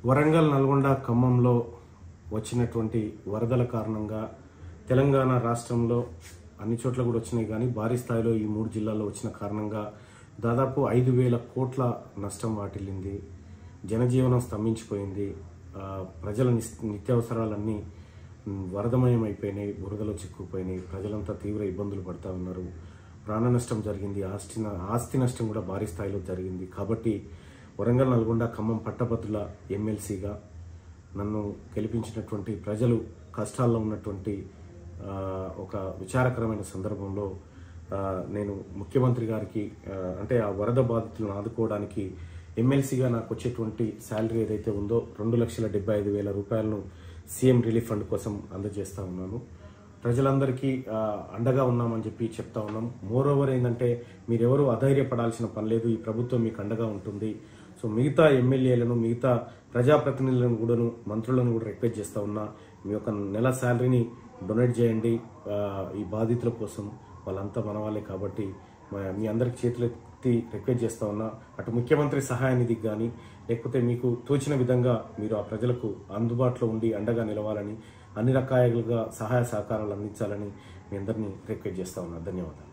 వరంగల్, నల్గొండ, ఖమ్మంలో వచ్చినటువంటి వరదల కారణంగా తెలంగాణ రాష్ట్రంలో అన్ని చోట్ల కూడా వచ్చినాయి, కానీ భారీ స్థాయిలో ఈ 3 జిల్లాల్లో వచ్చిన కారణంగా దాదాపు 5,000 కోట్ల నష్టం వాటిల్లింది. జనజీవనం స్తంభించిపోయింది. ప్రజల నిత్యావసరాలన్నీ వరదమయం అయిపోయినాయి, బురదలో చిక్కుపోయినాయి. ప్రజలంతా తీవ్ర ఇబ్బందులు పడుతూ ఉన్నారు. ప్రాణ నష్టం జరిగింది, ఆస్తి నష్టం కూడా భారీ స్థాయిలో జరిగింది. కాబట్టి వరంగల్, నల్గొండ, ఖమ్మం పట్టభద్రుల ఎమ్మెల్సీగా నన్ను గెలిపించినటువంటి ప్రజలు కష్టాల్లో ఉన్నటువంటి ఒక విచారకరమైన సందర్భంలో నేను ముఖ్యమంత్రి గారికి అంటే ఆ వరద బాధితులను ఆదుకోవడానికి ఎమ్మెల్సీగా నాకు వచ్చేటువంటి శాలరీ ఏదైతే ఉందో 2,75,000 రూపాయలను సీఎం రిలీఫ్ ఫండ్ కోసం అందజేస్తా ఉన్నాను. ప్రజలందరికీ అండగా ఉన్నామని చెప్పి చెప్తా ఉన్నాం. మోరోవర్ ఏంటంటే మీరెవరూ అధైర్యపడాల్సిన పని లేదు, ఈ ప్రభుత్వం మీకు అండగా ఉంటుంది. సో మిగతా ఎమ్మెల్యేలను, మిగతా ప్రజాప్రతినిధులను కూడా, మంత్రులను కూడా రిక్వెస్ట్ చేస్తా ఉన్నా, మీ యొక్క నెల శాలరీని డొనేట్ చేయండి ఈ బాధితుల కోసం. వాళ్ళంతా మన వాళ్ళే కాబట్టి మీ అందరికి చేతులెత్తి రిక్వెస్ట్ చేస్తా ఉన్నా. అటు ముఖ్యమంత్రి సహాయ నిధికి కానీ, లేకపోతే మీకు తోచిన విధంగా మీరు ఆ ప్రజలకు అందుబాటులో ఉండి అండగా నిలవాలని, అన్ని రకాలుగా సహాయ సహకారాలు అందించాలని మీ అందరినీ రిక్వెస్ట్ చేస్తా ఉన్నా. ధన్యవాదాలు.